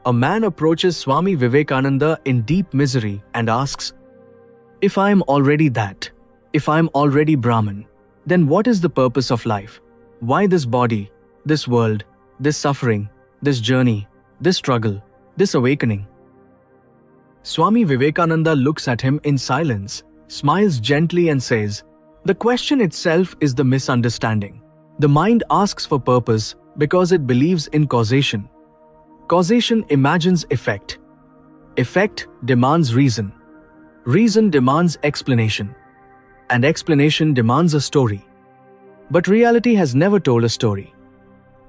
A man approaches Swami Vivekananda in deep misery and asks, "If I am already that, if I am already Brahman, then what is the purpose of life? Why this body, this world, this suffering, this journey, this struggle, this awakening?" Swami Vivekananda looks at him in silence, smiles gently and says, "The question itself is the misunderstanding. The mind asks for purpose because it believes in causation. Causation imagines effect. Effect demands reason. Reason demands explanation. And explanation demands a story. But reality has never told a story.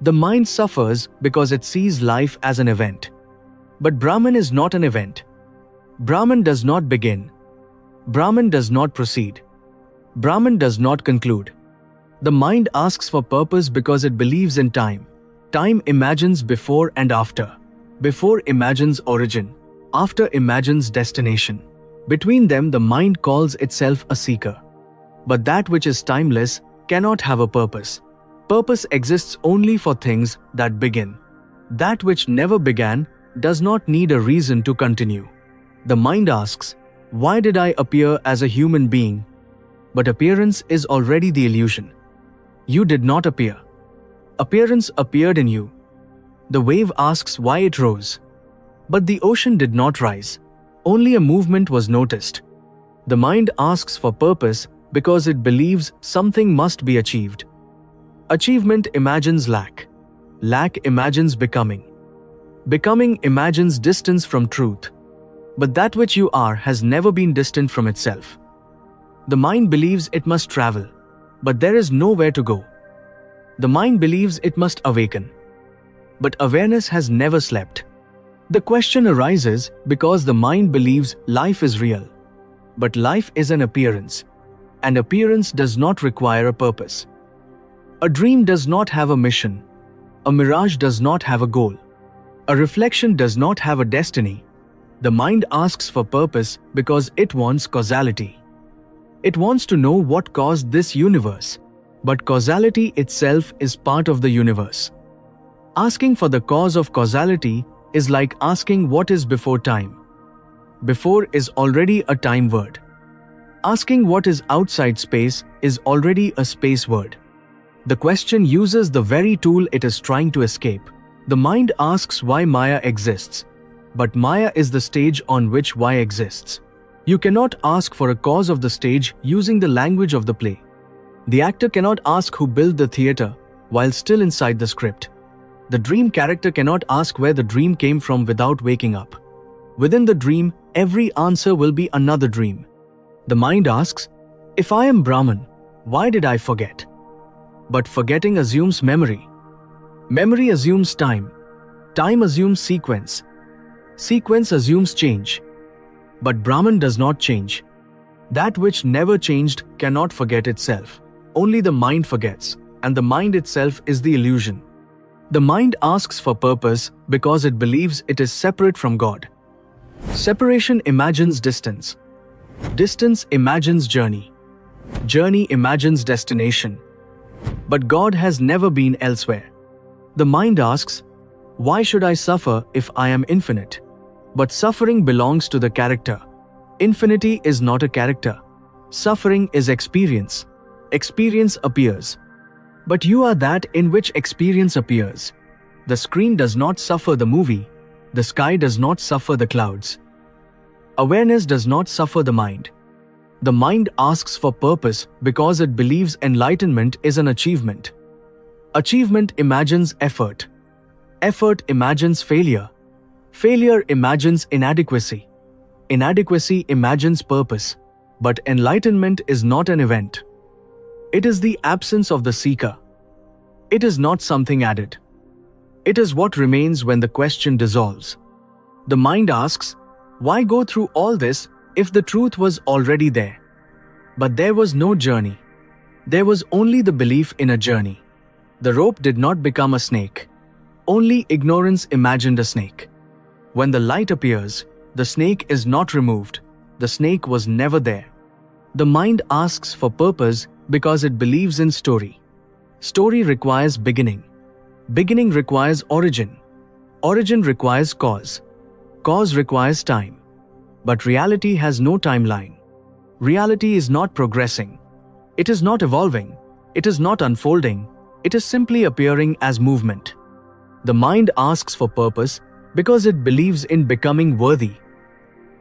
The mind suffers because it sees life as an event. But Brahman is not an event. Brahman does not begin. Brahman does not proceed. Brahman does not conclude. The mind asks for purpose because it believes in time. Time imagines before and after. Before imagines origin. After imagines destination. Between them, the mind calls itself a seeker. But that which is timeless cannot have a purpose. Purpose exists only for things that begin. That which never began does not need a reason to continue. The mind asks, "Why did I appear as a human being?" But appearance is already the illusion. You did not appear. Appearance appeared in you. The wave asks why it rose. But the ocean did not rise. Only a movement was noticed. The mind asks for purpose because it believes something must be achieved. Achievement imagines lack. Lack imagines becoming. Becoming imagines distance from truth. But that which you are has never been distant from itself. The mind believes it must travel, but there is nowhere to go. The mind believes it must awaken. But awareness has never slept. The question arises because the mind believes life is real. But life is an appearance. And appearance does not require a purpose. A dream does not have a mission. A mirage does not have a goal. A reflection does not have a destiny. The mind asks for purpose because it wants causality. It wants to know what caused this universe. But causality itself is part of the universe. Asking for the cause of causality is like asking what is before time. Before is already a time word. Asking what is outside space is already a space word. The question uses the very tool it is trying to escape. The mind asks why Maya exists. But Maya is the stage on which why exists. You cannot ask for a cause of the stage using the language of the play. The actor cannot ask who built the theater while still inside the script. The dream character cannot ask where the dream came from without waking up. Within the dream, every answer will be another dream. The mind asks, "If I am Brahman, why did I forget?" But forgetting assumes memory. Memory assumes time. Time assumes sequence. Sequence assumes change. But Brahman does not change. That which never changed cannot forget itself. Only the mind forgets, and the mind itself is the illusion. The mind asks for purpose because it believes it is separate from God. Separation imagines distance. Distance imagines journey. Journey imagines destination. But God has never been elsewhere. The mind asks, "Why should I suffer if I am infinite?" But suffering belongs to the character. Infinity is not a character. Suffering is experience. Experience appears. But you are that in which experience appears. The screen does not suffer the movie. The sky does not suffer the clouds. Awareness does not suffer the mind. The mind asks for purpose because it believes enlightenment is an achievement. Achievement imagines effort. Effort imagines failure. Failure imagines inadequacy. Inadequacy imagines purpose. But enlightenment is not an event. It is the absence of the seeker. It is not something added. It is what remains when the question dissolves. The mind asks, "Why go through all this if the truth was already there?" But there was no journey. There was only the belief in a journey. The rope did not become a snake. Only ignorance imagined a snake. When the light appears, the snake is not removed. The snake was never there. The mind asks for purpose because it believes in story. Story requires beginning. Beginning requires origin. Origin requires cause. Cause requires time. But reality has no timeline. Reality is not progressing. It is not evolving. It is not unfolding. It is simply appearing as movement. The mind asks for purpose because it believes in becoming worthy.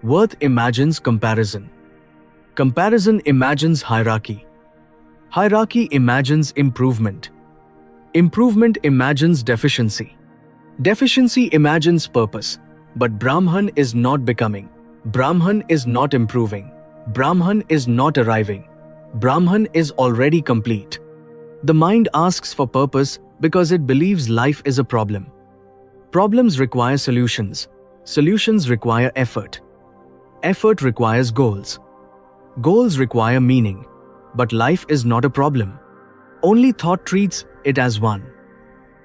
Worth imagines comparison. Comparison imagines hierarchy. Hierarchy imagines improvement. Improvement imagines deficiency. Deficiency imagines purpose. But Brahman is not becoming. Brahman is not improving. Brahman is not arriving. Brahman is already complete. The mind asks for purpose because it believes life is a problem. Problems require solutions. Solutions require effort. Effort requires goals. Goals require meaning. But life is not a problem. Only thought treats it as one.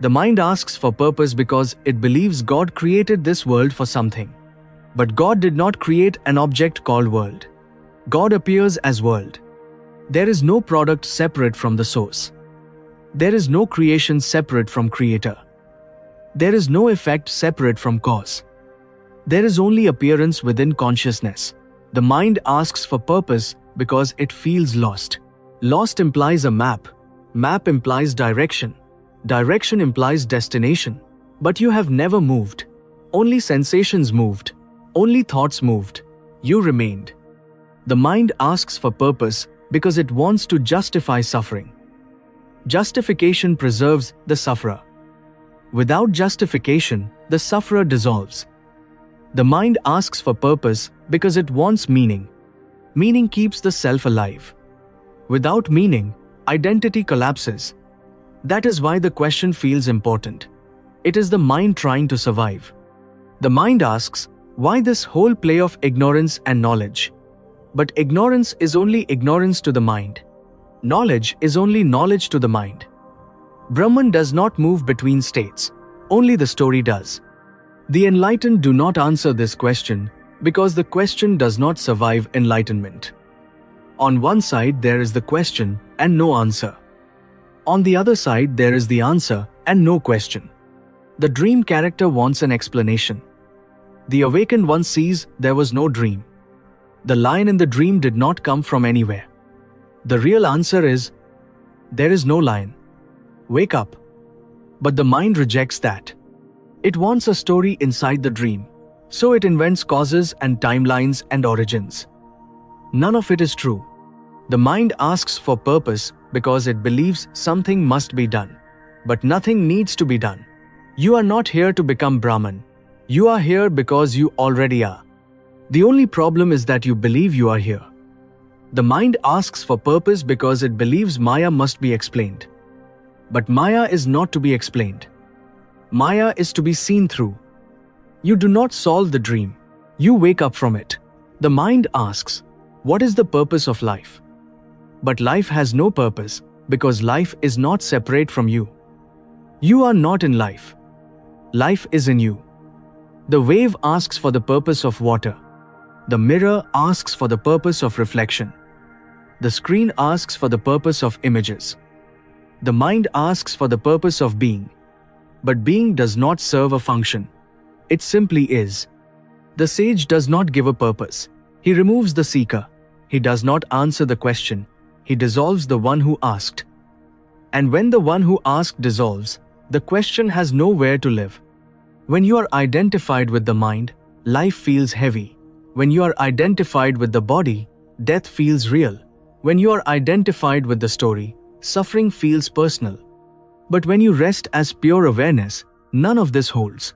The mind asks for purpose because it believes God created this world for something. But God did not create an object called world. God appears as world. There is no product separate from the source. There is no creation separate from creator. There is no effect separate from cause. There is only appearance within consciousness. The mind asks for purpose because it feels lost. Lost implies a map. Map implies direction. Direction implies destination. But you have never moved. Only sensations moved. Only thoughts moved. You remained. The mind asks for purpose because it wants to justify suffering. Justification preserves the sufferer. Without justification, the sufferer dissolves. The mind asks for purpose because it wants meaning. Meaning keeps the self alive. Without meaning, identity collapses. That is why the question feels important. It is the mind trying to survive. The mind asks, why this whole play of ignorance and knowledge? But ignorance is only ignorance to the mind. Knowledge is only knowledge to the mind. Brahman does not move between states. Only the story does. The enlightened do not answer this question because the question does not survive enlightenment. On one side there is the question and no answer. On the other side there is the answer and no question. The dream character wants an explanation. The awakened one sees there was no dream. The lion in the dream did not come from anywhere. The real answer is, there is no lion. Wake up. But the mind rejects that. It wants a story inside the dream. So it invents causes and timelines and origins. None of it is true. The mind asks for purpose because it believes something must be done. But nothing needs to be done. You are not here to become Brahman. You are here because you already are. The only problem is that you believe you are here. The mind asks for purpose because it believes Maya must be explained. But Maya is not to be explained. Maya is to be seen through. You do not solve the dream. You wake up from it. The mind asks, what is the purpose of life? But life has no purpose because life is not separate from you. You are not in life. Life is in you. The wave asks for the purpose of water. The mirror asks for the purpose of reflection. The screen asks for the purpose of images. The mind asks for the purpose of being. But being does not serve a function. It simply is. The sage does not give a purpose. He removes the seeker. He does not answer the question. He dissolves the one who asked. And when the one who asked dissolves, the question has nowhere to live. When you are identified with the mind, life feels heavy. When you are identified with the body, death feels real. When you are identified with the story, suffering feels personal. But when you rest as pure awareness, none of this holds.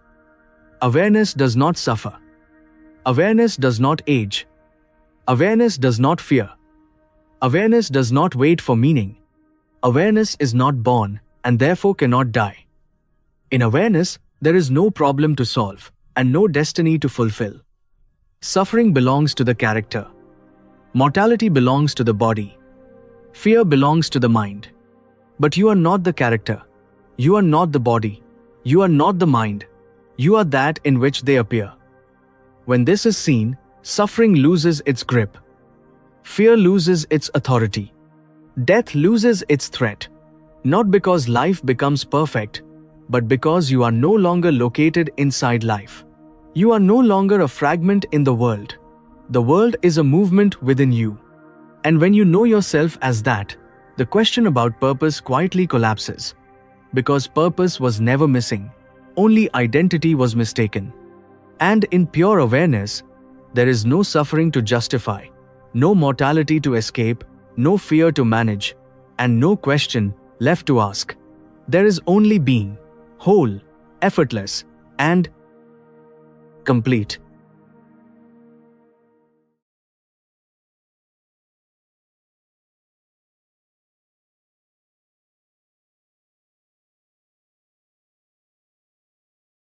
Awareness does not suffer. Awareness does not age. Awareness does not fear. Awareness does not wait for meaning. Awareness is not born and therefore cannot die. In awareness, there is no problem to solve and no destiny to fulfill. Suffering belongs to the character. Mortality belongs to the body. Fear belongs to the mind. But you are not the character. You are not the body. You are not the mind. You are that in which they appear. When this is seen, suffering loses its grip. Fear loses its authority. Death loses its threat. Not because life becomes perfect, but because you are no longer located inside life. You are no longer a fragment in the world. The world is a movement within you. And when you know yourself as that, the question about purpose quietly collapses. Because purpose was never missing, only identity was mistaken. And in pure awareness, there is no suffering to justify, no mortality to escape, no fear to manage, and no question left to ask. There is only being, whole, effortless, and complete.